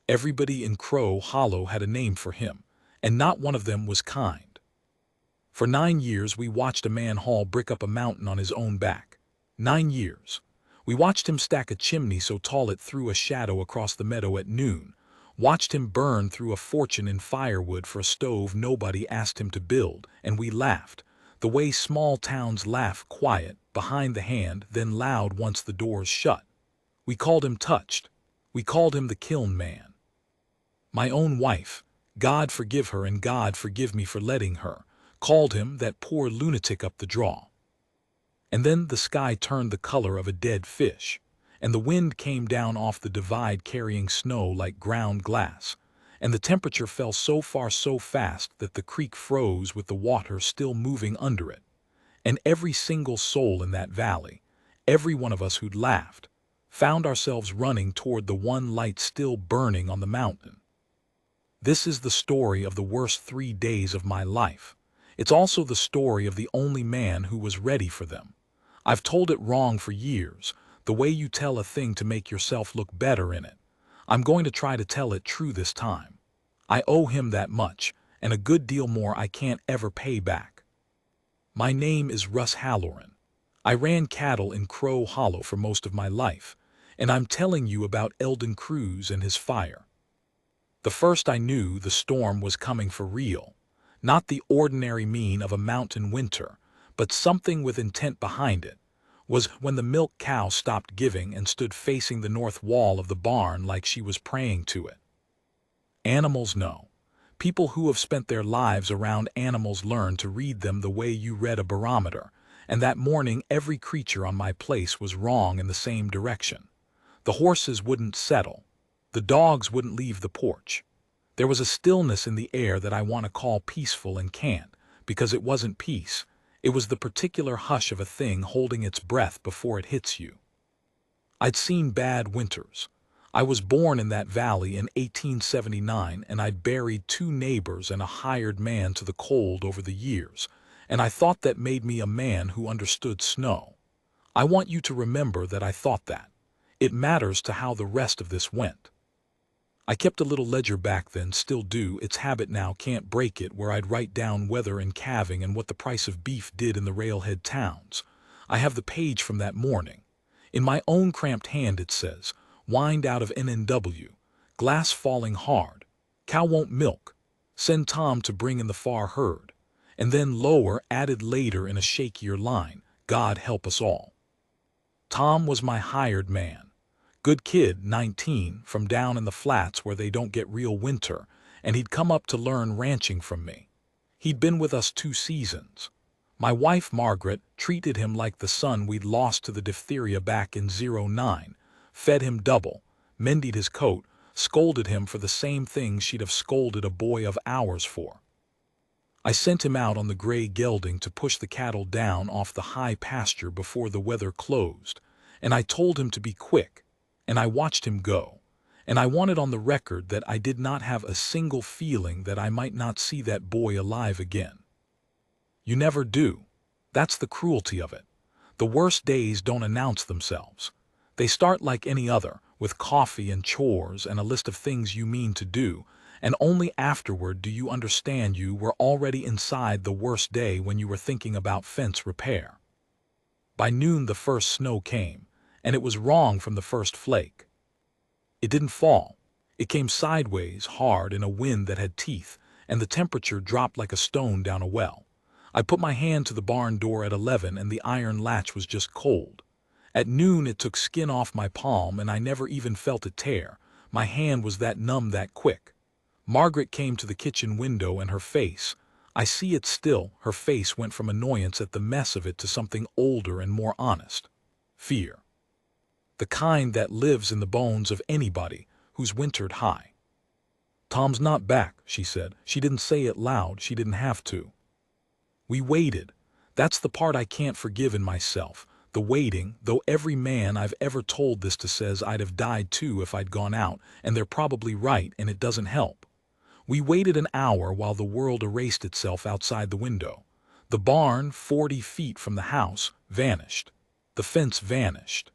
Everybody in Crow Hollow had a name for him, and not one of them was kind. For 9 years we watched a man haul brick up a mountain on his own back. 9 years. We watched him stack a chimney so tall it threw a shadow across the meadow at noon, watched him burn through a fortune in firewood for a stove nobody asked him to build, and we laughed, the way small towns laugh, quiet, behind the hand, then loud once the door's shut. We called him Touched. We called him the Kiln Man. My own wife, God forgive her and God forgive me for letting her, called him that poor lunatic up the draw. And then the sky turned the color of a dead fish, and the wind came down off the divide carrying snow like ground glass, and the temperature fell so far so fast that the creek froze with the water still moving under it. And every single soul in that valley, every one of us who'd laughed, found ourselves running toward the one light still burning on the mountain. This is the story of the worst 3 days of my life. It's also the story of the only man who was ready for them. I've told it wrong for years, the way you tell a thing to make yourself look better in it. I'm going to try to tell it true this time. I owe him that much, and a good deal more I can't ever pay back. My name is Russ Halloran. I ran cattle in Crow Hollow for most of my life, and I'm telling you about Eldon Crews and his fire. The first I knew the storm was coming for real, not the ordinary mean of a mountain winter, but something with intent behind it, was when the milk cow stopped giving and stood facing the north wall of the barn like she was praying to it. Animals know. People who have spent their lives around animals learn to read them the way you read a barometer, and that morning every creature on my place was wrong in the same direction. The horses wouldn't settle. The dogs wouldn't leave the porch. There was a stillness in the air that I want to call peaceful and can't, because it wasn't peace. It was the particular hush of a thing holding its breath before it hits you. I'd seen bad winters. I was born in that valley in 1879, and I'd buried 2 neighbors and a hired man to the cold over the years, and I thought that made me a man who understood snow. I want you to remember that I thought that. It matters to how the rest of this went. I kept a little ledger back then, still do, it's habit now, can't break it, where I'd write down weather and calving and what the price of beef did in the railhead towns. I have the page from that morning. In my own cramped hand it says, wind out of NNW, glass falling hard, cow won't milk, send Tom to bring in the far herd, and then lower, added later in a shakier line, God help us all. Tom was my hired man. Good kid, 19, from down in the flats where they don't get real winter, and he'd come up to learn ranching from me. He'd been with us 2 seasons. My wife, Margaret, treated him like the son we'd lost to the diphtheria back in '09, fed him double, mended his coat, scolded him for the same things she'd have scolded a boy of ours for. I sent him out on the gray gelding to push the cattle down off the high pasture before the weather closed, and I told him to be quick. And I watched him go, and I wanted on the record that I did not have a single feeling that I might not see that boy alive again. You never do. That's the cruelty of it. The worst days don't announce themselves. They start like any other, with coffee and chores and a list of things you mean to do, and only afterward do you understand you were already inside the worst day when you were thinking about fence repair. By noon the first snow came, and it was wrong from the first flake. It didn't fall. It came sideways, hard, in a wind that had teeth, and the temperature dropped like a stone down a well. I put my hand to the barn door at 11, and the iron latch was just cold. At noon it took skin off my palm, and I never even felt it tear. My hand was that numb that quick. Margaret came to the kitchen window, and her face, I see it still, her face went from annoyance at the mess of it to something older and more honest. Fear. The kind that lives in the bones of anybody who's wintered high. Tom's not back, she said. She didn't say it loud, she didn't have to. We waited. That's the part I can't forgive in myself, the waiting, though every man I've ever told this to says I'd have died too if I'd gone out, and they're probably right, and it doesn't help. We waited an hour while the world erased itself outside the window. The barn, 40 feet from the house, vanished. The fence vanished.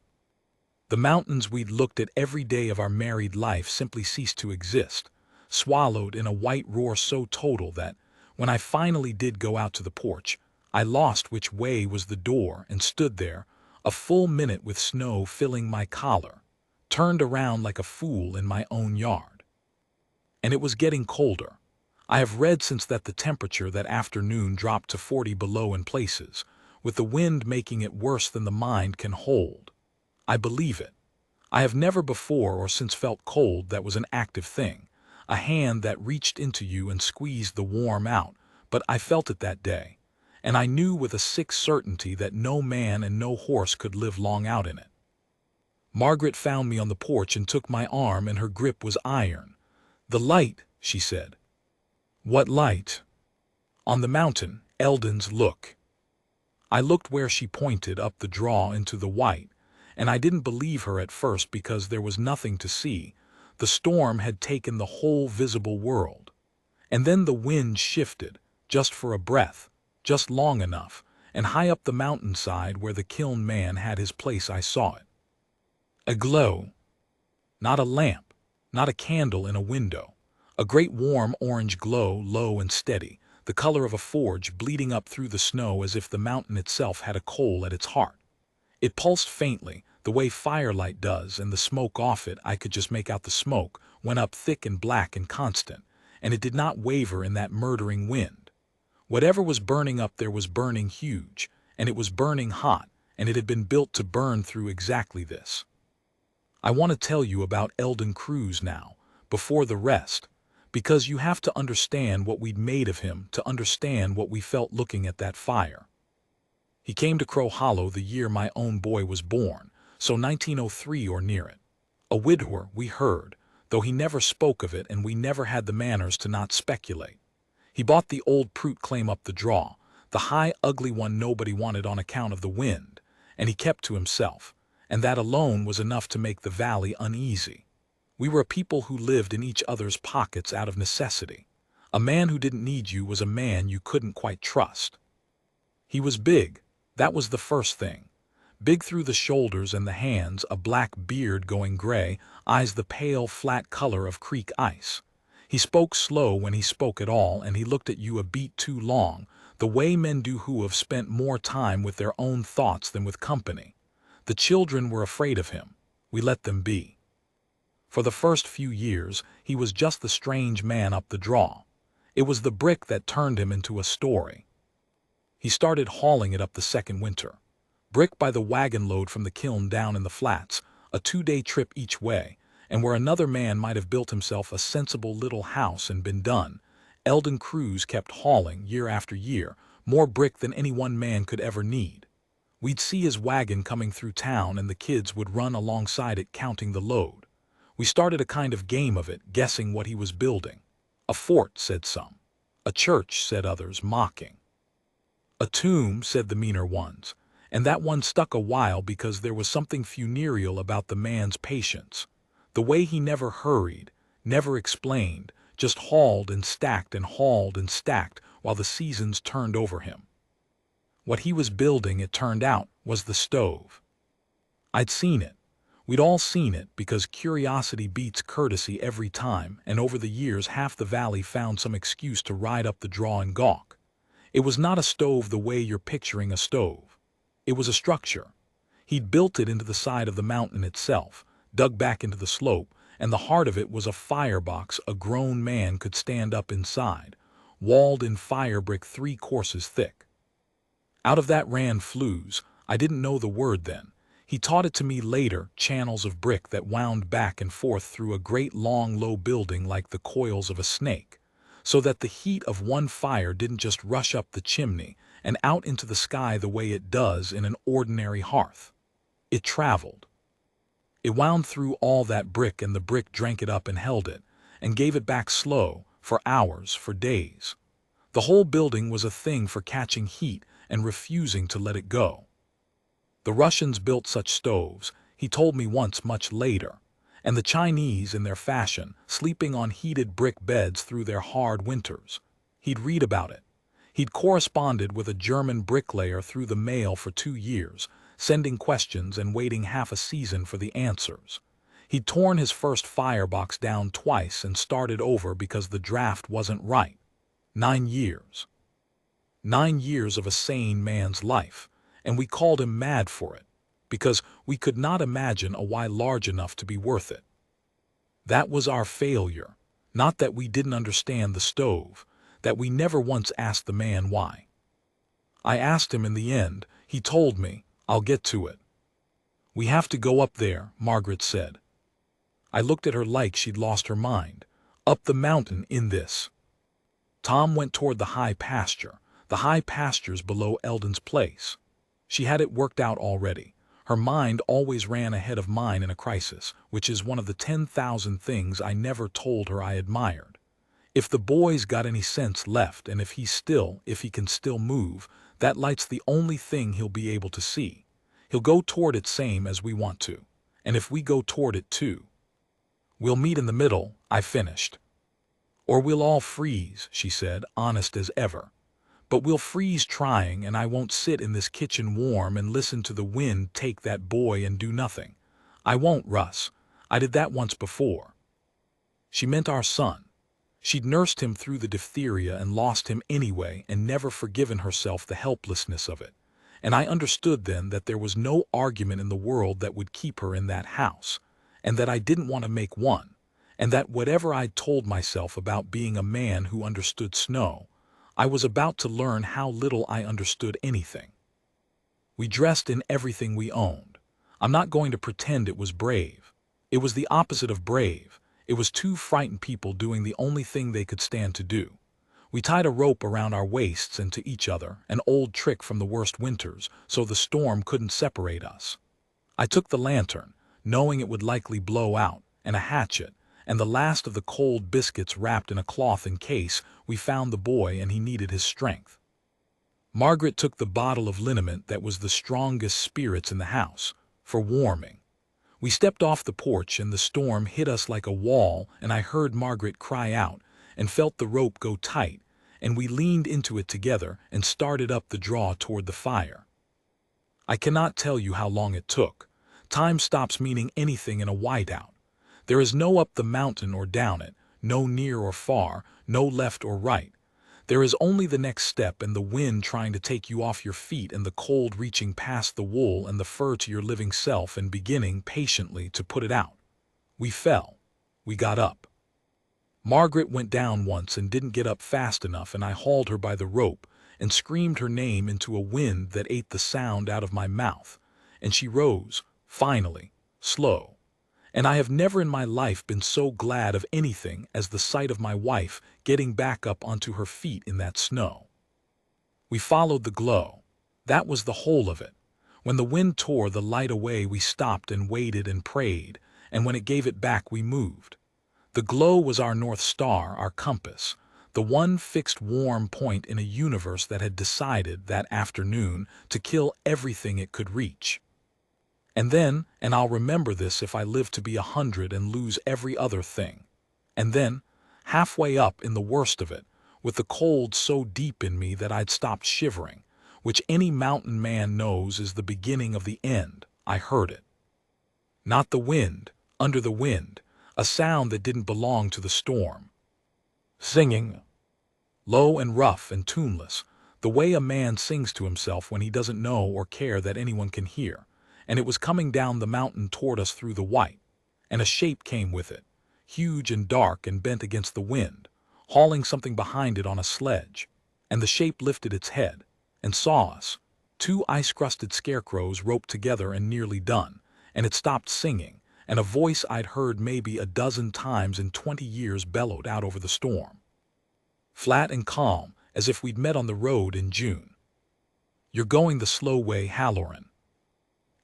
The mountains we'd looked at every day of our married life simply ceased to exist, swallowed in a white roar so total that, when I finally did go out to the porch, I lost which way was the door and stood there, a full minute with snow filling my collar, turned around like a fool in my own yard. And it was getting colder. I have read since that the temperature that afternoon dropped to 40 below in places, with the wind making it worse than the mind can hold. I believe it. I have never before or since felt cold that was an active thing, a hand that reached into you and squeezed the warm out, but I felt it that day, and I knew with a sick certainty that no man and no horse could live long out in it. Margaret found me on the porch and took my arm, and her grip was iron. "The light," she said. "What light?" "On the mountain, Eldon's, look." I looked where she pointed, up the draw into the white, and I didn't believe her at first because there was nothing to see. The storm had taken the whole visible world. And then the wind shifted, just for a breath, just long enough, and high up the mountainside where the Kiln Man had his place I saw it. A glow. Not a lamp, not a candle in a window. A great warm orange glow, low and steady, the color of a forge, bleeding up through the snow as if the mountain itself had a coal at its heart. It pulsed faintly, the way firelight does, and the smoke off it, I could just make out the smoke, went up thick and black and constant, and it did not waver in that murdering wind. Whatever was burning up there was burning huge, and it was burning hot, and it had been built to burn through exactly this. I want to tell you about Eldon Crews now, before the rest, because you have to understand what we'd made of him to understand what we felt looking at that fire. He came to Crow Hollow the year my own boy was born, so 1903 or near it. A widower, we heard, though he never spoke of it, and we never had the manners to not speculate. He bought the old Prout claim up the draw, the high, ugly one nobody wanted on account of the wind, and he kept to himself, and that alone was enough to make the valley uneasy. We were a people who lived in each other's pockets out of necessity. A man who didn't need you was a man you couldn't quite trust. He was big. That was the first thing. Big through the shoulders and the hands, a black beard going gray, eyes the pale, flat color of creek ice. He spoke slow when he spoke at all, and he looked at you a beat too long, the way men do who have spent more time with their own thoughts than with company. The children were afraid of him. We let them be. For the first few years, he was just the strange man up the draw. It was the brick that turned him into a story. He started hauling it up the second winter. Brick by the wagon load from the kiln down in the flats, a 2-day trip each way, and where another man might have built himself a sensible little house and been done, Eldon Crews kept hauling, year after year, more brick than any one man could ever need. We'd see his wagon coming through town, and the kids would run alongside it counting the load. We started a kind of game of it, guessing what he was building. A fort, said some. A church, said others, mocking. A tomb, said the meaner ones, and that one stuck a while because there was something funereal about the man's patience. The way he never hurried, never explained, just hauled and stacked and hauled and stacked while the seasons turned over him. What he was building, it turned out, was the stove. I'd seen it. We'd all seen it, because curiosity beats courtesy every time, and over the years half the valley found some excuse to ride up the draw and gawk. It was not a stove the way you're picturing a stove. It was a structure. He'd built it into the side of the mountain itself, dug back into the slope, and the heart of it was a firebox a grown man could stand up inside, walled in fire brick 3 courses thick. Out of that ran flues. I didn't know the word then. He taught it to me later, channels of brick that wound back and forth through a great long low building like the coils of a snake, so that the heat of one fire didn't just rush up the chimney and out into the sky the way it does in an ordinary hearth. It traveled. It wound through all that brick, and the brick drank it up and held it, and gave it back slow, for hours, for days. The whole building was a thing for catching heat and refusing to let it go. The Russians built such stoves, he told me once much later, and the Chinese, in their fashion, sleeping on heated brick beds through their hard winters. He'd read about it. He'd corresponded with a German bricklayer through the mail for 2 years, sending questions and waiting half a season for the answers. He'd torn his first firebox down twice and started over because the draft wasn't right. 9 years. 9 years of a sane man's life, and we called him mad for it, because we could not imagine a why large enough to be worth it. That was our failure, not that we didn't understand the stove, that we never once asked the man why. I asked him in the end. He told me, "I'll get to it." "We have to go up there," Margaret said. I looked at her like she'd lost her mind. "Up the mountain in this." Tom went toward the high pastures below Eldon's place. She had it worked out already. Her mind always ran ahead of mine in a crisis, which is one of the 10,000 things I never told her I admired. If the boy's got any sense left, and if he can still move, that light's the only thing he'll be able to see. He'll go toward it same as we want to. And if we go toward it too, we'll meet in the middle, I finished. "Or we'll all freeze," she said, honest as ever. "But we'll freeze trying, and I won't sit in this kitchen warm and listen to the wind take that boy and do nothing. I won't, Russ. I did that once before." She meant our son. She'd nursed him through the diphtheria and lost him anyway and never forgiven herself the helplessness of it. And I understood then that there was no argument in the world that would keep her in that house, and that I didn't want to make one, and that whatever I'd told myself about being a man who understood snow, I was about to learn how little I understood anything. We dressed in everything we owned. I'm not going to pretend it was brave. It was the opposite of brave. It was two frightened people doing the only thing they could stand to do. We tied a rope around our waists and to each other, an old trick from the worst winters, so the storm couldn't separate us. I took the lantern, knowing it would likely blow out, and a hatchet, and the last of the cold biscuits wrapped in a cloth in case we found the boy and he needed his strength. Margaret took the bottle of liniment that was the strongest spirits in the house, for warming. We stepped off the porch and the storm hit us like a wall, and I heard Margaret cry out and felt the rope go tight, and we leaned into it together and started up the draw toward the fire. I cannot tell you how long it took. Time stops meaning anything in a whiteout. There is no up the mountain or down it, no near or far, no left or right. There is only the next step and the wind trying to take you off your feet and the cold reaching past the wool and the fur to your living self and beginning patiently to put it out. We fell. We got up. Margaret went down once and didn't get up fast enough, and I hauled her by the rope and screamed her name into a wind that ate the sound out of my mouth, and she rose, finally, slow. And I have never in my life been so glad of anything as the sight of my wife getting back up onto her feet in that snow. We followed the glow. That was the whole of it. When the wind tore the light away, we stopped and waited and prayed, and when it gave it back, we moved. The glow was our North Star, our compass, the one fixed warm point in a universe that had decided that afternoon to kill everything it could reach. And then, and I'll remember this if I live to be 100 and lose every other thing, and then, halfway up in the worst of it, with the cold so deep in me that I'd stopped shivering, which any mountain man knows is the beginning of the end, I heard it. Not the wind, under the wind, a sound that didn't belong to the storm. Singing. Low and rough and tuneless, the way a man sings to himself when he doesn't know or care that anyone can hear. And it was coming down the mountain toward us through the white, and a shape came with it, huge and dark and bent against the wind, hauling something behind it on a sledge, and the shape lifted its head, and saw us, two ice-crusted scarecrows roped together and nearly done, and it stopped singing, and a voice I'd heard maybe a dozen times in 20 years bellowed out over the storm. Flat and calm, as if we'd met on the road in June. "You're going the slow way, Halloran."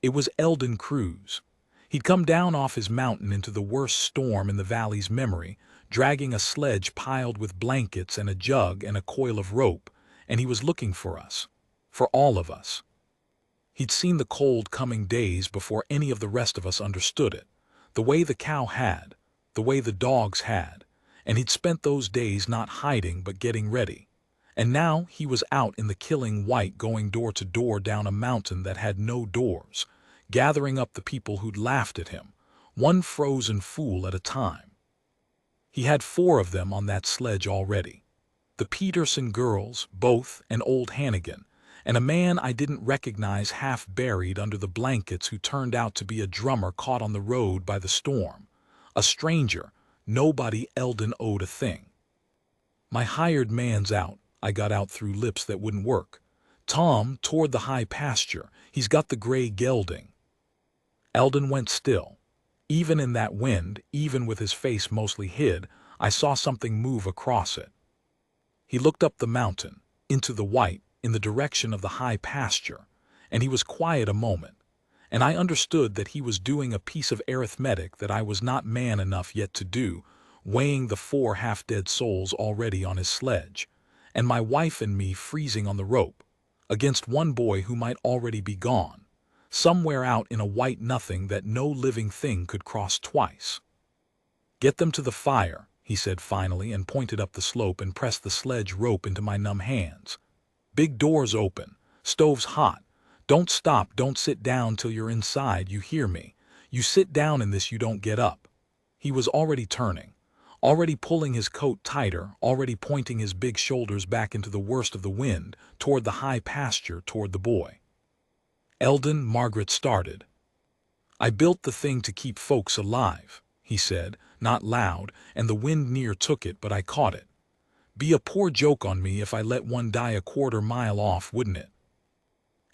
It was Eldon Crews. He'd come down off his mountain into the worst storm in the valley's memory, dragging a sledge piled with blankets and a jug and a coil of rope, and he was looking for us, for all of us. He'd seen the cold coming days before any of the rest of us understood it, the way the cow had, the way the dogs had, and he'd spent those days not hiding but getting ready. And now he was out in the killing white, going door to door down a mountain that had no doors, gathering up the people who'd laughed at him, one frozen fool at a time. He had 4 of them on that sledge already. The Peterson girls, both, and old Hannigan, and a man I didn't recognize half buried under the blankets who turned out to be a drummer caught on the road by the storm. A stranger, nobody Eldon owed a thing. My hired man's out, I got out through lips that wouldn't work. Tom, toward the high pasture, he's got the gray gelding. Eldon went still. Even in that wind, even with his face mostly hid, I saw something move across it. He looked up the mountain, into the white, in the direction of the high pasture, and he was quiet a moment, and I understood that he was doing a piece of arithmetic that I was not man enough yet to do, weighing the 4 half-dead souls already on his sledge, and my wife and me freezing on the rope, against one boy who might already be gone, somewhere out in a white nothing that no living thing could cross twice. "Get them to the fire," he said finally, and pointed up the slope and pressed the sledge rope into my numb hands. "Big doors open. Stove's hot. Don't stop, don't sit down till you're inside, you hear me? You sit down in this, you don't get up." He was already turning, already pulling his coat tighter, already pointing his big shoulders back into the worst of the wind, toward the high pasture, toward the boy. "Eldon," Margaret started. "I built the thing to keep folks alive," he said, not loud, and the wind near took it, but I caught it. "Be a poor joke on me if I let one die a quarter mile off, wouldn't it?"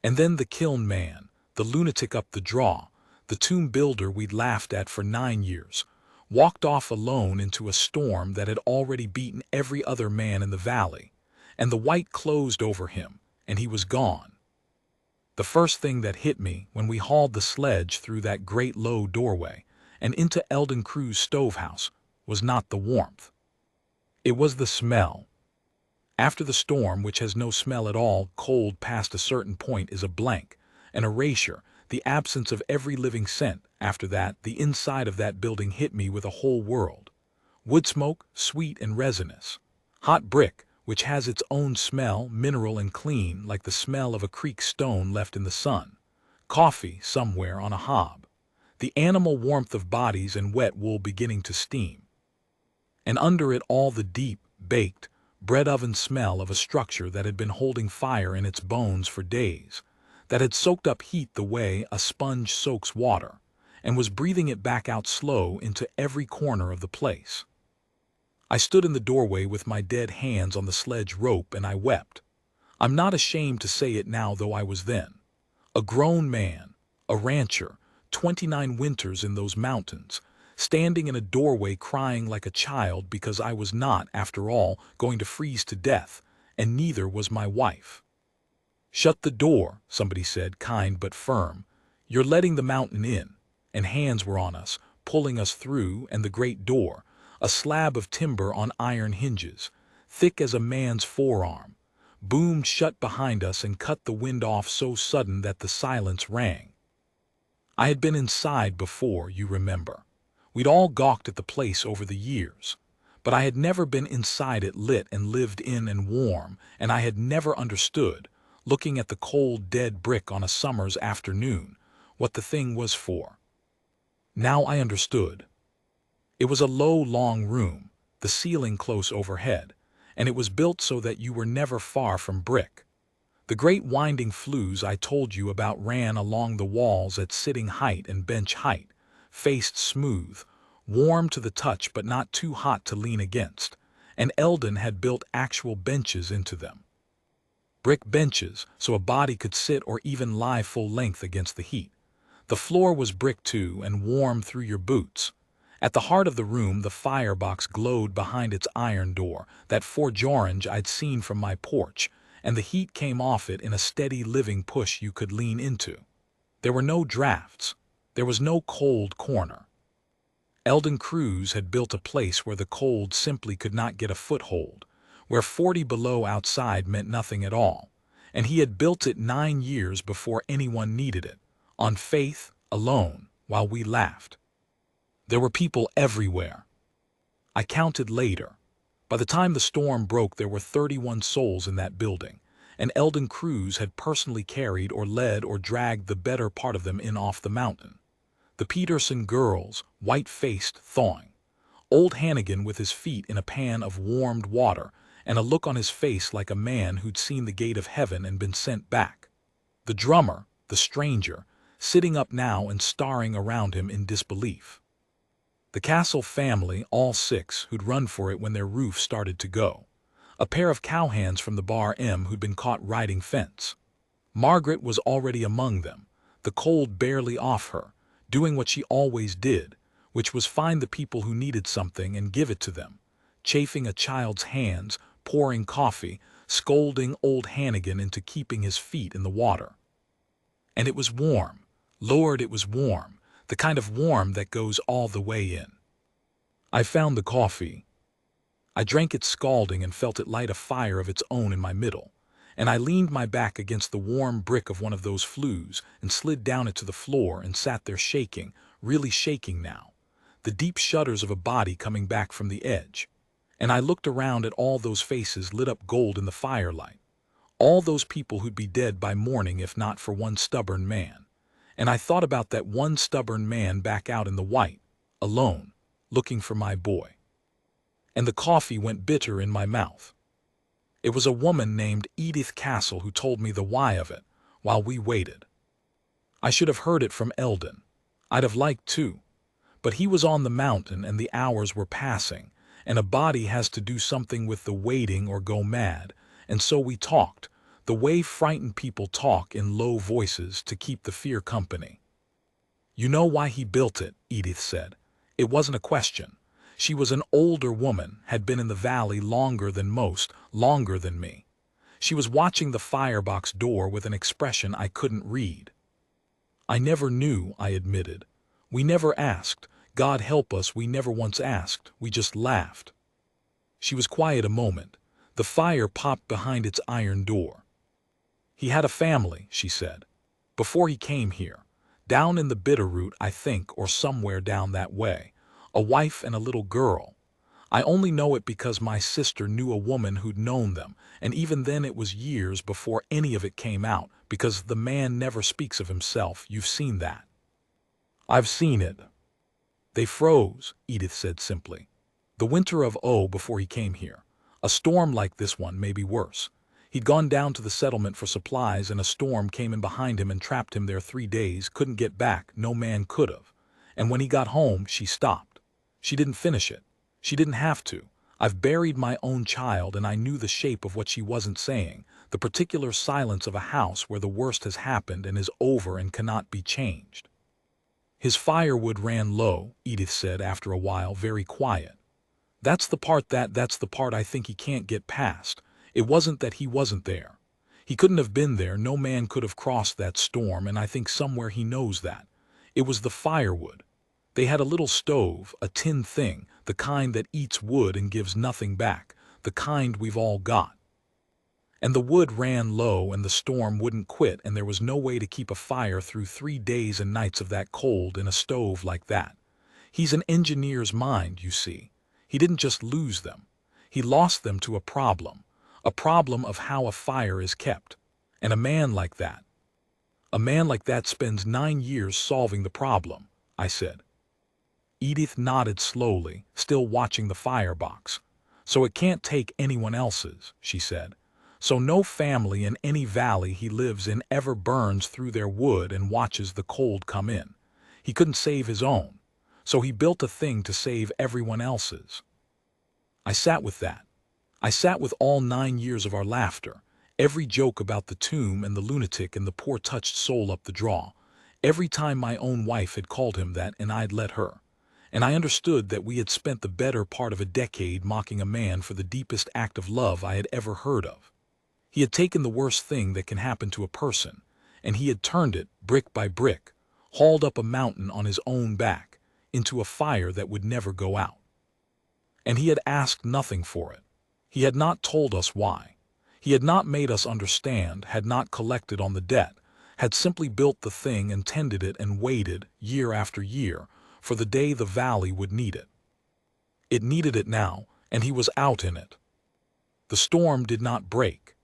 And then the Kiln Man, the lunatic up the draw, the tomb builder we'd laughed at for 9 years, walked off alone into a storm that had already beaten every other man in the valley, and the white closed over him, and he was gone. The first thing that hit me when we hauled the sledge through that great low doorway and into Eldon Crews' stovehouse was not the warmth. It was the smell. After the storm, which has no smell at all, cold past a certain point is a blank, an erasure, the absence of every living scent. After that, the inside of that building hit me with a whole world. Wood smoke, sweet and resinous. Hot brick, which has its own smell, mineral and clean, like the smell of a creek stone left in the sun. Coffee somewhere on a hob. The animal warmth of bodies and wet wool beginning to steam. And under it all the deep, baked, bread oven smell of a structure that had been holding fire in its bones for days, that had soaked up heat the way a sponge soaks water, and was breathing it back out slow into every corner of the place. I stood in the doorway with my dead hands on the sledge rope, and I wept. I'm not ashamed to say it now, though I was then. A grown man, a rancher, 29 winters in those mountains, standing in a doorway crying like a child because I was not, after all, going to freeze to death, and neither was my wife. "Shut the door," somebody said, kind but firm. "You're letting the mountain in," and hands were on us, pulling us through, and the great door, a slab of timber on iron hinges, thick as a man's forearm, boomed shut behind us and cut the wind off so sudden that the silence rang. I had been inside before, you remember. We'd all gawked at the place over the years, but I had never been inside it lit and lived in and warm, and I had never understood, looking at the cold dead brick on a summer's afternoon, what the thing was for. Now I understood. It was a low, long room, the ceiling close overhead, and it was built so that you were never far from brick. The great winding flues I told you about ran along the walls at sitting height and bench height, faced smooth, warm to the touch but not too hot to lean against, and Eldon had built actual benches into them. Brick benches, so a body could sit or even lie full length against the heat. The floor was brick too, and warm through your boots. At the heart of the room the firebox glowed behind its iron door, that forge orange I'd seen from my porch, and the heat came off it in a steady living push you could lean into. There were no drafts. There was no cold corner. Eldon Crews had built a place where the cold simply could not get a foothold, where 40 below outside meant nothing at all, and he had built it 9 years before anyone needed it, on faith, alone, while we laughed. There were people everywhere. I counted later, By the time the storm broke, there were 31 souls in that building, and Eldon Crews had personally carried or led or dragged the better part of them in off the mountain. The Peterson girls, white-faced, thawing. Old Hannigan with his feet in a pan of warmed water and a look on his face like a man who'd seen the gate of heaven and been sent back. The drummer, the stranger, sitting up now and staring around him in disbelief. The Castle family, all 6, who'd run for it when their roof started to go. A pair of cowhands from the Bar M who'd been caught riding fence. Margaret was already among them, the cold barely off her, doing what she always did, which was find the people who needed something and give it to them, chafing a child's hands, pouring coffee, scolding old Hannigan into keeping his feet in the water. And it was warm. Lord, it was warm, the kind of warm that goes all the way in. I found the coffee. I drank it scalding and felt it light a fire of its own in my middle, and I leaned my back against the warm brick of one of those flues and slid down it to the floor and sat there shaking, really shaking now, the deep shudders of a body coming back from the edge. And I looked around at all those faces lit up gold in the firelight, all those people who'd be dead by morning if not for one stubborn man. And I thought about that one stubborn man back out in the white, alone, looking for my boy. And the coffee went bitter in my mouth. It was a woman named Edith Castle who told me the why of it, while we waited. I should have heard it from Eldon. I'd have liked to. But he was on the mountain and the hours were passing, and a body has to do something with the waiting or go mad, and so we talked, the way frightened people talk in low voices to keep the fear company. You know why he built it, Edith said. It wasn't a question. She was an older woman, had been in the valley longer than most, longer than me. She was watching the firebox door with an expression I couldn't read. I never knew, I admitted. We never asked. God help us, we never once asked. We just laughed. She was quiet a moment. The fire popped behind its iron door. He had a family, she said, before he came here. Down in the Bitterroot, I think, or somewhere down that way. A wife and a little girl. I only know it because my sister knew a woman who'd known them, and even then it was years before any of it came out, because the man never speaks of himself. You've seen that. I've seen it. They froze, Edith said simply. The winter of before he came here. A storm like this one, maybe worse. He'd gone down to the settlement for supplies and a storm came in behind him and trapped him there 3 days, couldn't get back, no man could have. And when he got home, she stopped. She didn't finish it. She didn't have to. I've buried my own child and I knew the shape of what she wasn't saying, the particular silence of a house where the worst has happened and is over and cannot be changed. His firewood ran low, Edith said after a while, very quiet. That's the part I think he can't get past. It wasn't that he wasn't there. He couldn't have been there, no man could have crossed that storm, and I think somewhere he knows that. It was the firewood. They had a little stove, a tin thing, the kind that eats wood and gives nothing back, the kind we've all got. And the wood ran low and the storm wouldn't quit and there was no way to keep a fire through 3 days and nights of that cold in a stove like that. He's an engineer's mind, you see. He didn't just lose them. He lost them to a problem of how a fire is kept. And a man like that spends 9 years solving the problem, I said. Edith nodded slowly, still watching the firebox. So it can't take anyone else's, she said. So no family in any valley he lives in ever burns through their wood and watches the cold come in. He couldn't save his own. So he built a thing to save everyone else's. I sat with that. I sat with all 9 years of our laughter, every joke about the tomb and the lunatic and the poor touched soul up the draw, every time my own wife had called him that and I'd let her. And I understood that we had spent the better part of a decade mocking a man for the deepest act of love I had ever heard of. He had taken the worst thing that can happen to a person, and he had turned it, brick by brick, hauled up a mountain on his own back, into a fire that would never go out. And he had asked nothing for it. He had not told us why. He had not made us understand, had not collected on the debt, had simply built the thing and tended it and waited, year after year, for the day the valley would need it. It needed it now, and he was out in it. The storm did not break.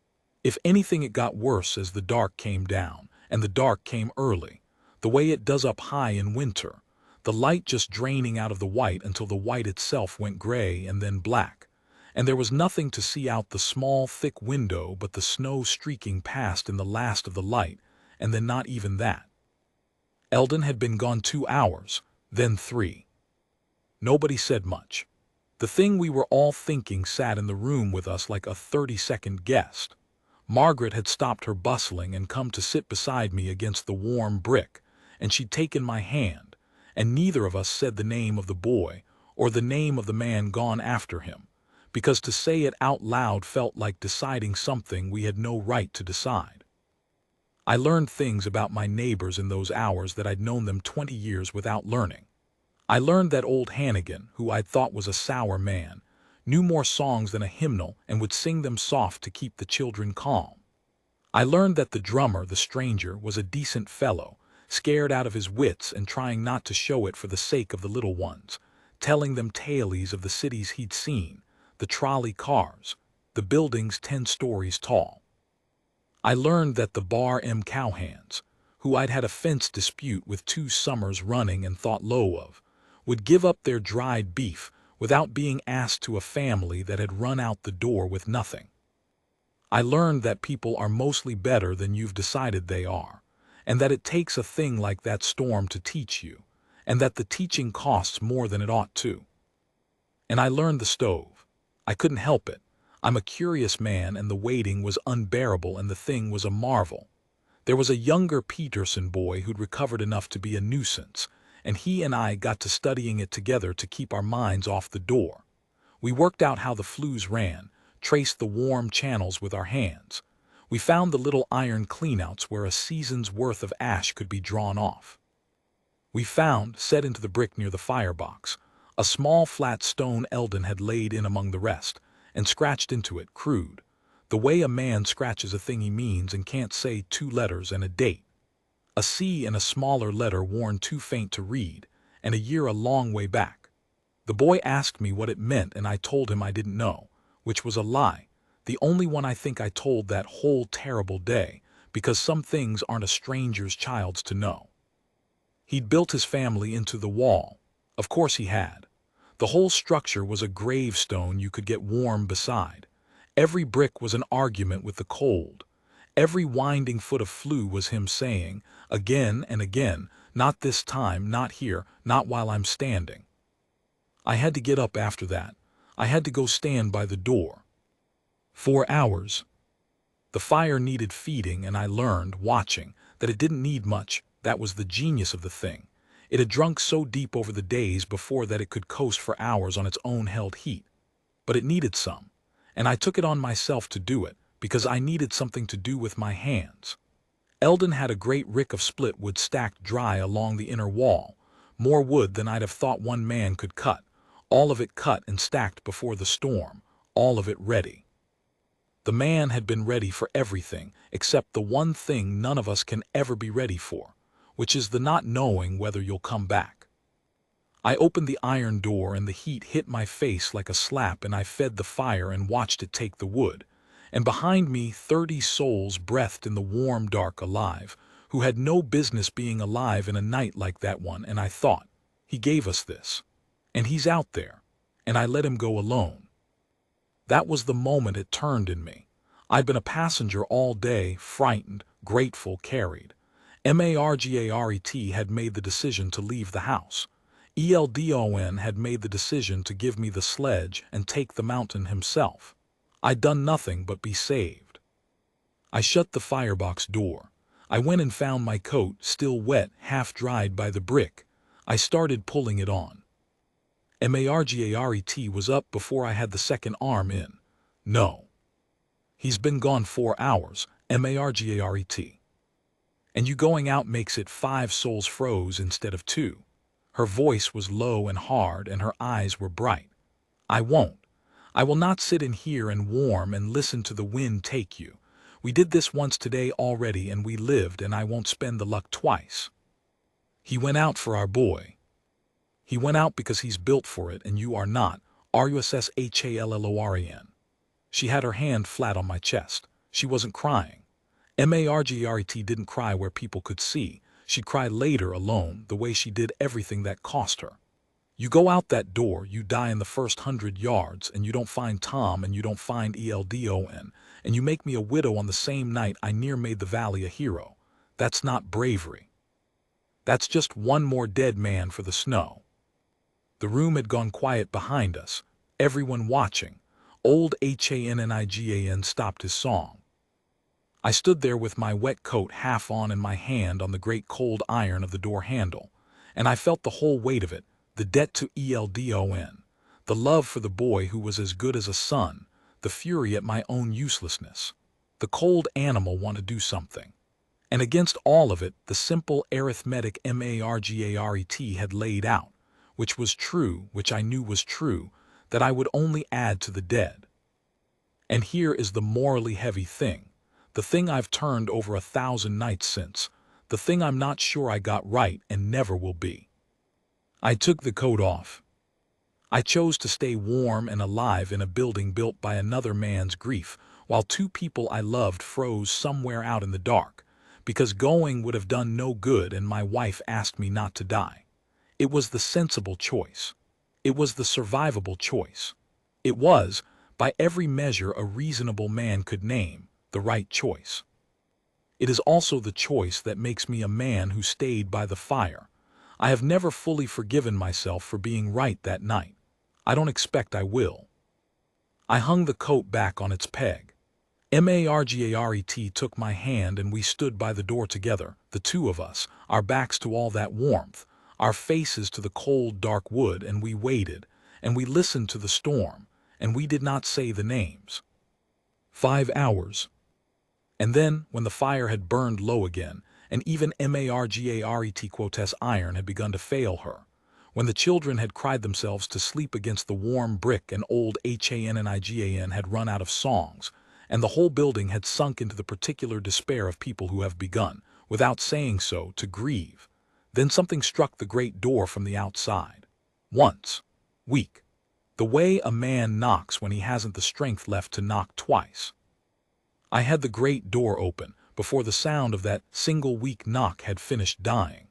If anything, it got worse as the dark came down, and the dark came early, the way it does up high in winter, the light just draining out of the white until the white itself went gray and then black, and there was nothing to see out the small, thick window but the snow streaking past in the last of the light, and then not even that. Eldon had been gone 2 hours, then 3. Nobody said much. The thing we were all thinking sat in the room with us like a 30-second guest. Margaret had stopped her bustling and come to sit beside me against the warm brick, and she'd taken my hand, and neither of us said the name of the boy or the name of the man gone after him, because to say it out loud felt like deciding something we had no right to decide. I learned things about my neighbors in those hours that I'd known them 20 years without learning. I learned that old Hannigan, who I'd thought was a sour man, knew more songs than a hymnal and would sing them soft to keep the children calm. I learned that the drummer, the stranger, was a decent fellow, scared out of his wits and trying not to show it for the sake of the little ones, telling them tales of the cities he'd seen, the trolley cars, the buildings 10 stories tall. I learned that the Bar M. Cowhands, who I'd had a fence dispute with 2 summers running and thought low of, would give up their dried beef without being asked to a family that had run out the door with nothing. I learned that people are mostly better than you've decided they are, and that it takes a thing like that storm to teach you, and that the teaching costs more than it ought to. And I learned the stove. I couldn't help it. I'm a curious man, and the waiting was unbearable, and the thing was a marvel. There was a younger Peterson boy who'd recovered enough to be a nuisance, and he and I got to studying it together to keep our minds off the door. We worked out how the flues ran, traced the warm channels with our hands. We found the little iron cleanouts where a season's worth of ash could be drawn off. We found, set into the brick near the firebox, a small flat stone Eldon had laid in among the rest, and scratched into it, crude, the way a man scratches a thing he means and can't say 2 letters and a date. A C and a smaller letter worn too faint to read, and a year a long way back. The boy asked me what it meant, and I told him I didn't know, which was a lie, the only one I think I told that whole terrible day, because some things aren't a stranger's child's to know. He'd built his family into the wall. Of course he had. The whole structure was a gravestone you could get warm beside. Every brick was an argument with the cold. Every winding foot of flue was him saying, again and again, not this time, not here, not while I'm standing. I had to get up after that. I had to go stand by the door. 4 hours. The fire needed feeding, and I learned, watching, that it didn't need much. That was the genius of the thing. It had drunk so deep over the days before that it could coast for hours on its own held heat. But it needed some, and I took it on myself to do it, because I needed something to do with my hands. Eldon had a great rick of split wood stacked dry along the inner wall, more wood than I'd have thought one man could cut, all of it cut and stacked before the storm, all of it ready. The man had been ready for everything except the one thing none of us can ever be ready for, which is the not knowing whether you'll come back. I opened the iron door and the heat hit my face like a slap, and I fed the fire and watched it take the wood, and behind me 30 souls breathed in the warm dark alive, who had no business being alive in a night like that one, and I thought, he gave us this, and he's out there, and I let him go alone. That was the moment it turned in me. I'd been a passenger all day, frightened, grateful, carried. Margaret had made the decision to leave the house. Eldon had made the decision to give me the sledge and take the mountain himself. I'd done nothing but be saved. I shut the firebox door. I went and found my coat, still wet, half-dried by the brick. I started pulling it on. Margaret was up before I had the second arm in. No. He's been gone 4 hours, Margaret. And you going out makes it 5 souls froze instead of 2. Her voice was low and hard, and her eyes were bright. I won't. I will not sit in here and warm and listen to the wind take you. We did this once today already, and we lived, and I won't spend the luck twice. He went out for our boy. He went out because he's built for it, and you are not. Russhalloran. She had her hand flat on my chest. She wasn't crying. Margaret didn't cry where people could see. She'd cry later alone, the way she did everything that cost her. You go out that door, you die in the first 100 yards, and you don't find Tom, and you don't find Eldon, and you make me a widow on the same night I near made the valley a hero. That's not bravery. That's just one more dead man for the snow. The room had gone quiet behind us, everyone watching. Old Hannigan stopped his song. I stood there with my wet coat half on and my hand on the great cold iron of the door handle, and I felt the whole weight of it, the debt to Eldon, the love for the boy who was as good as a son, the fury at my own uselessness. The cold animal wanted to do something. And against all of it, the simple arithmetic Margaret had laid out, which was true, which I knew was true, that I would only add to the dead. And here is the morally heavy thing, the thing I've turned over 1,000 nights since, the thing I'm not sure I got right and never will be. I took the coat off. I chose to stay warm and alive in a building built by another man's grief, while two people I loved froze somewhere out in the dark, because going would have done no good and my wife asked me not to die. It was the sensible choice. It was the survivable choice. It was, by every measure a reasonable man could name, the right choice. It is also the choice that makes me a man who stayed by the fire. I have never fully forgiven myself for being right that night. I don't expect I will. I hung the coat back on its peg. Margaret took my hand and we stood by the door together, the two of us, our backs to all that warmth, our faces to the cold dark wood, and we waited, and we listened to the storm, and we did not say the names. 5 hours. And then, when the fire had burned low again, and even Margaret's iron had begun to fail her, when the children had cried themselves to sleep against the warm brick and old Hannigan had run out of songs, and the whole building had sunk into the particular despair of people who have begun, without saying so, to grieve, then something struck the great door from the outside. Once. Weak. The way a man knocks when he hasn't the strength left to knock twice. I had the great door open before the sound of that single weak knock had finished dying.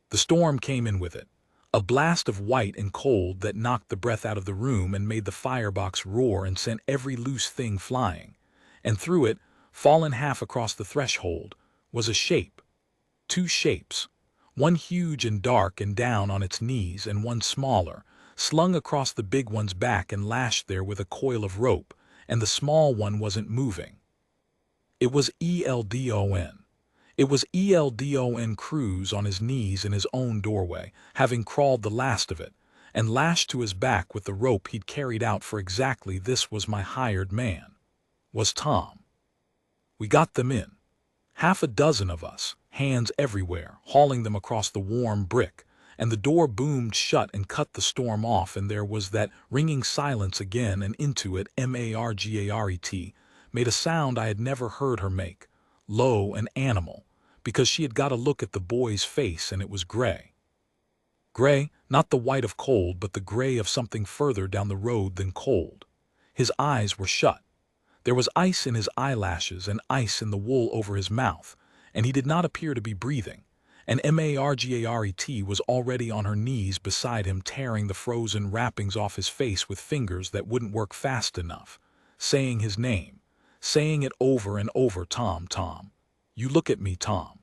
The storm came in with it, a blast of white and cold that knocked the breath out of the room and made the firebox roar and sent every loose thing flying, and through it, fallen half across the threshold, was a shape. 2 shapes, one huge and dark and down on its knees, and one smaller, slung across the big one's back and lashed there with a coil of rope, and the small one wasn't moving. It was Eldon. It was Eldon Crews on his knees in his own doorway, having crawled the last of it, and lashed to his back with the rope he'd carried out for exactly this was my hired man. Was Tom. We got them in. 6 of us, hands everywhere, hauling them across the warm brick, and the door boomed shut and cut the storm off, and there was that ringing silence again, and into it Margaret made a sound I had never heard her make, low and animal, because she had got a look at the boy's face, and it was gray. Gray, not the white of cold, but the gray of something further down the road than cold. His eyes were shut. There was ice in his eyelashes and ice in the wool over his mouth, and he did not appear to be breathing, and Margaret was already on her knees beside him, tearing the frozen wrappings off his face with fingers that wouldn't work fast enough, saying his name, saying it over and over, Tom, Tom. You look at me, Tom.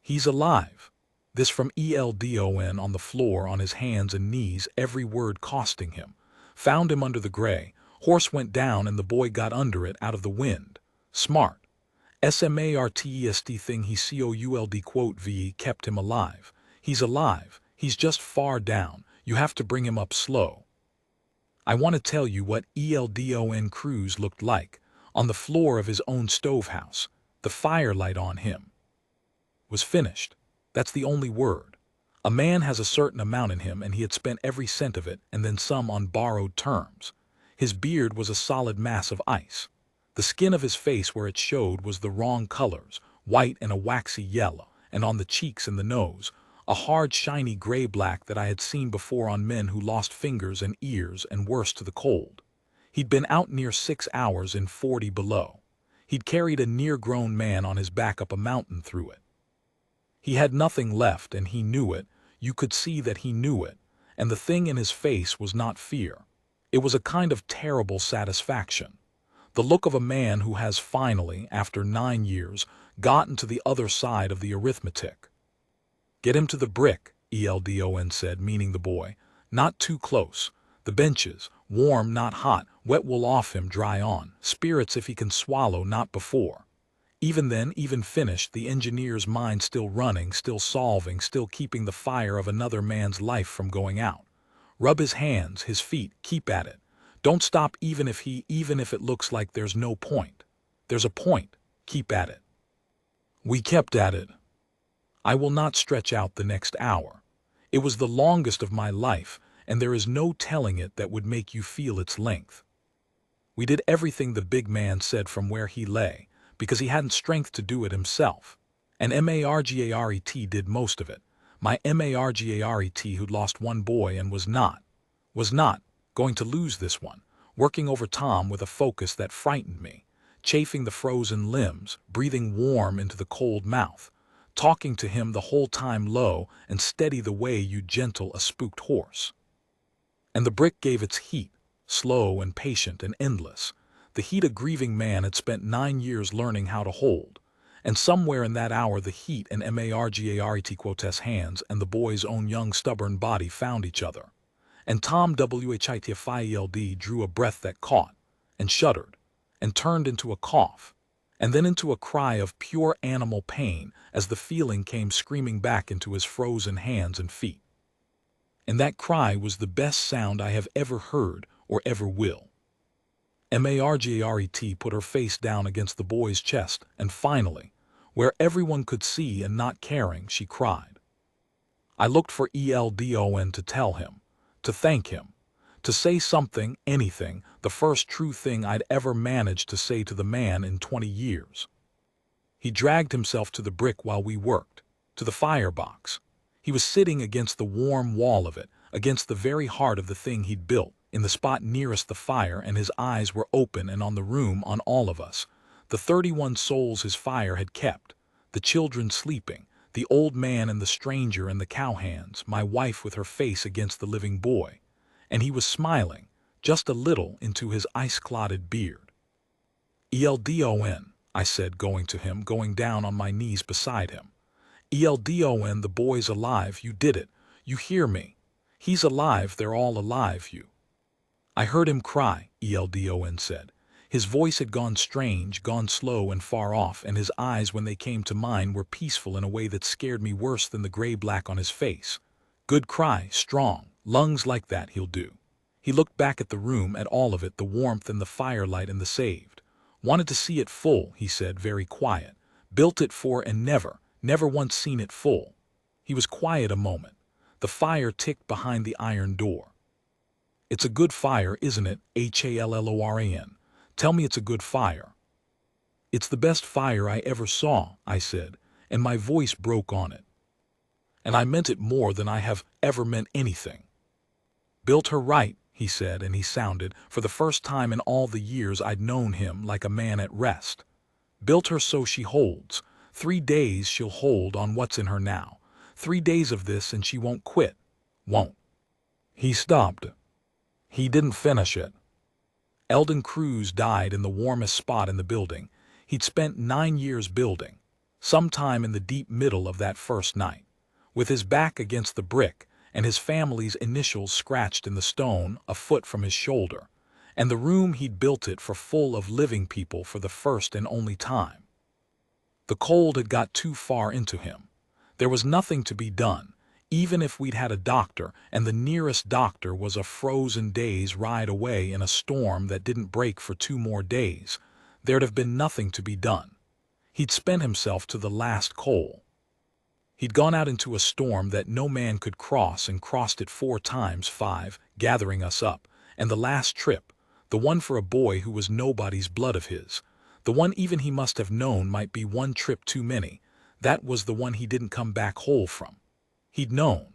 He's alive. This from Eldon on the floor on his hands and knees, every word costing him. Found him under the gray. Horse went down and the boy got under it out of the wind. Smart. SMARTEST thing he could v kept him alive. He's alive. He's just far down. You have to bring him up slow. I want to tell you what Eldon Crews looked like, on the floor of his own stovehouse, the firelight on him. Was finished. That's the only word. A man has a certain amount in him, and he had spent every cent of it, and then some on borrowed terms. His beard was a solid mass of ice. The skin of his face where it showed was the wrong colors, white and a waxy yellow, and on the cheeks and the nose, a hard, shiny gray-black that I had seen before on men who lost fingers and ears and worse to the cold. He'd been out near 6 hours in 40 below. He'd carried a near-grown man on his back up a mountain through it. He had nothing left, and he knew it. You could see that he knew it, and the thing in his face was not fear. It was a kind of terrible satisfaction. The look of a man who has finally, after 9 years, gotten to the other side of the arithmetic. "Get him to the brick," Eldon said, meaning the boy. "Not too close. The benches, warm, not hot, wet will off him, dry on. Spirits if he can swallow, not before." Even then, even finished, the engineer's mind still running, still solving, still keeping the fire of another man's life from going out. Rub his hands, his feet, keep at it. Don't stop even if it looks like there's no point. There's a point, keep at it. We kept at it. I will not stretch out the next hour. It was the longest of my life, and there is no telling it that would make you feel its length. We did everything the big man said from where he lay, because he hadn't strength to do it himself. And Margaret did most of it. My Margaret who'd lost one boy and was not going to lose this one, working over Tom with a focus that frightened me, chafing the frozen limbs, breathing warm into the cold mouth, talking to him the whole time low and steady the way you gentle a spooked horse. And the brick gave its heat, slow and patient and endless, the heat a grieving man had spent 9 years learning how to hold. And somewhere in that hour the heat and Margaret's hands and the boy's own young stubborn body found each other. And Tom Whitfield drew a breath that caught, and shuddered, and turned into a cough, and then into a cry of pure animal pain as the feeling came screaming back into his frozen hands and feet. And that cry was the best sound I have ever heard or ever will. Margaret put her face down against the boy's chest, and finally, where everyone could see and not caring, she cried. I looked for Eldon to tell him, to thank him, to say something, anything, the first true thing I'd ever managed to say to the man in 20 years. He dragged himself to the brick while we worked, to the firebox. He was sitting against the warm wall of it, against the very heart of the thing he'd built, in the spot nearest the fire, and his eyes were open and on the room, on all of us, the 31 souls his fire had kept, the children sleeping, the old man and the stranger and the cowhands, my wife with her face against the living boy, and he was smiling, just a little, into his ice-clotted beard. Eldon, I said, going to him, going down on my knees beside him. Eldon, the boy's alive, you did it, you hear me. He's alive, they're all alive, you. I heard him cry, Eldon said. His voice had gone strange, gone slow and far off, and his eyes, when they came to mine, were peaceful in a way that scared me worse than the gray-black on his face. Good cry, strong, lungs like that, he'll do. He looked back at the room, at all of it, the warmth and the firelight and the saved. Wanted to see it full, he said, very quiet. Built it for and never once seen it full. He was quiet a moment. The fire ticked behind the iron door. It's a good fire, isn't it, Hallorn? Tell me it's a good fire. It's the best fire I ever saw, I said, and my voice broke on it. And I meant it more than I have ever meant anything. Built her right, he said, and he sounded, for the first time in all the years I'd known him, like a man at rest. Built her so she holds. 3 days she'll hold on what's in her now. 3 days of this and she won't quit. Won't. He stopped. He didn't finish it. Eldon Crews died in the warmest spot in the building. He'd spent 9 years building, sometime in the deep middle of that first night, with his back against the brick and his family's initials scratched in the stone a foot from his shoulder, and the room he'd built it for full of living people for the first and only time. The cold had got too far into him. There was nothing to be done, even if we'd had a doctor, and the nearest doctor was a frozen day's ride away in a storm that didn't break for 2 more days. There'd have been nothing to be done. He'd spent himself to the last coal. He'd gone out into a storm that no man could cross, and crossed it 4 times 5, gathering us up, and the last trip, the one for a boy who was nobody's blood of his, the one even he must have known might be 1 trip too many, that was the one he didn't come back whole from. He'd known.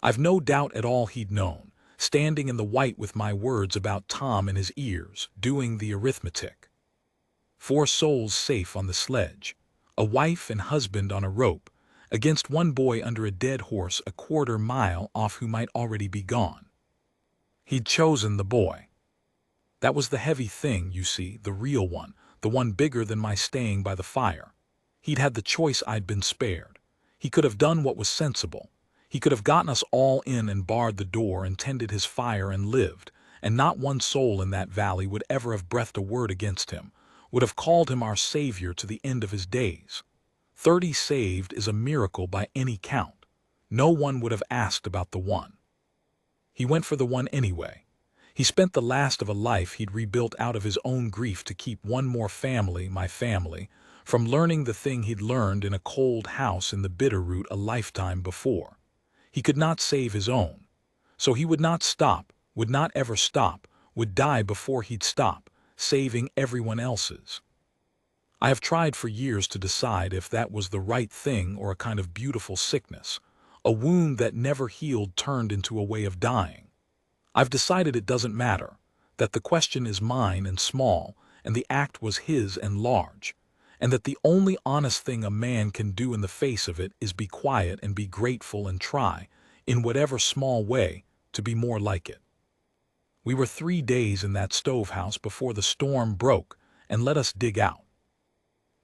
I've no doubt at all he'd known, standing in the white with my words about Tom in his ears, doing the arithmetic. 4 souls safe on the sledge, a wife and husband on a rope, against one boy under a dead horse a quarter-mile off who might already be gone. He'd chosen the boy. That was the heavy thing, you see, the real one, the one bigger than my staying by the fire. He'd had the choice. I'd been spared. He could have done what was sensible. He could have gotten us all in and barred the door and tended his fire and lived, and not one soul in that valley would ever have breathed a word against him, would have called him our savior to the end of his days. 30 saved is a miracle by any count. No one would have asked about the one. He went for the one anyway. He spent the last of a life he'd rebuilt out of his own grief to keep one more family, my family, from learning the thing he'd learned in a cold house in the Bitterroot a lifetime before. He could not save his own. So he would not stop, would not ever stop, would die before he'd stop, saving everyone else's. I have tried for years to decide if that was the right thing or a kind of beautiful sickness, a wound that never healed turned into a way of dying. I've decided it doesn't matter, that the question is mine and small, and the act was his and large, and that the only honest thing a man can do in the face of it is be quiet and be grateful and try, in whatever small way, to be more like it. We were 3 days in that stovehouse before the storm broke and let us dig out.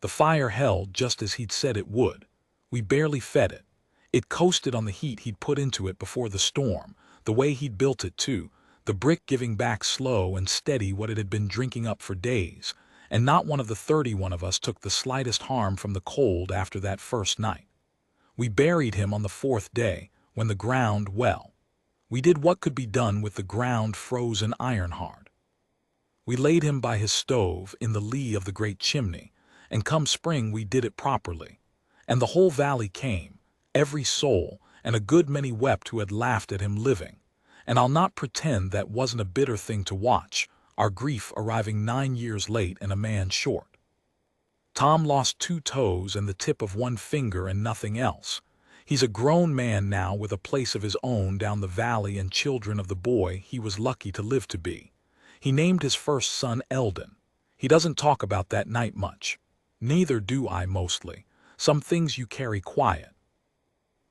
The fire held just as he'd said it would. We barely fed it. It coasted on the heat he'd put into it before the storm, the way he'd built it too, the brick giving back slow and steady what it had been drinking up for days, and not one of the 31 of us took the slightest harm from the cold after that first night. We buried him on the 4th day, when the ground, well, we did what could be done with the ground frozen iron hard. We laid him by his stove in the lee of the great chimney, and come spring we did it properly. And the whole valley came, every soul, and a good many wept who had laughed at him living. And I'll not pretend that wasn't a bitter thing to watch, our grief arriving 9 years late and a man short. Tom lost 2 toes and the tip of 1 finger and nothing else. He's a grown man now with a place of his own down the valley and children of the boy he was lucky to live to be. He named his first son Eldon. He doesn't talk about that night much. Neither do I mostly. Some things you carry quiet.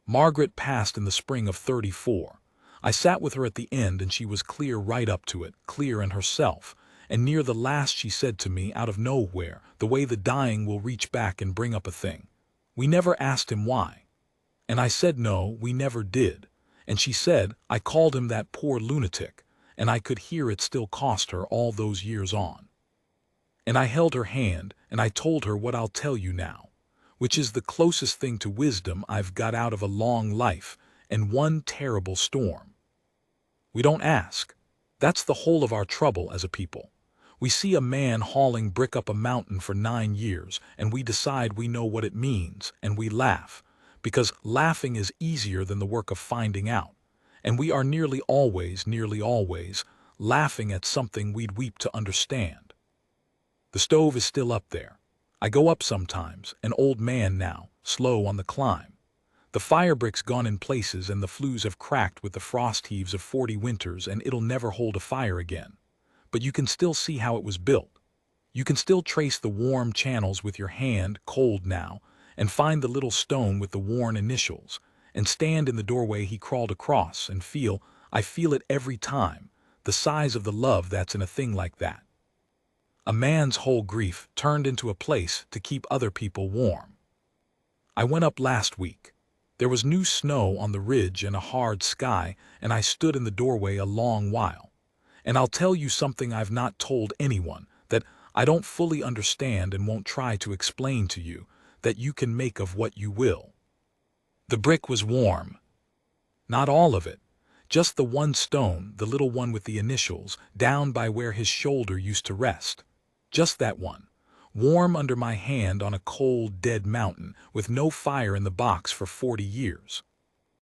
Margaret passed in the spring of 34. I sat with her at the end and she was clear right up to it, clear in herself, and near the last she said to me out of nowhere, the way the dying will reach back and bring up a thing. We never asked him why. And I said no, we never did. And she said, I called him that poor lunatic, and I could hear it still cost her all those years on. And I held her hand, and I told her what I'll tell you now, which is the closest thing to wisdom I've got out of a long life and one terrible storm. We don't ask. That's the whole of our trouble as a people. We see a man hauling brick up a mountain for 9 years, and we decide we know what it means, and we laugh, because laughing is easier than the work of finding out, and we are nearly always, laughing at something we'd weep to understand. The stove is still up there. I go up sometimes, an old man now, slow on the climb. The fire brick's gone in places and the flues have cracked with the frost heaves of 40 winters and it'll never hold a fire again. But you can still see how it was built. You can still trace the warm channels with your hand, cold now, and find the little stone with the worn initials, and stand in the doorway he crawled across and feel, I feel it every time, the size of the love that's in a thing like that. A man's whole grief turned into a place to keep other people warm. I went up last week. There was new snow on the ridge and a hard sky, and I stood in the doorway a long while. And I'll tell you something I've not told anyone, that I don't fully understand and won't try to explain to you, that you can make of what you will. The brick was warm. Not all of it. Just the one stone, the little one with the initials, down by where his shoulder used to rest. Just that one, warm under my hand on a cold, dead mountain, with no fire in the box for 40 years.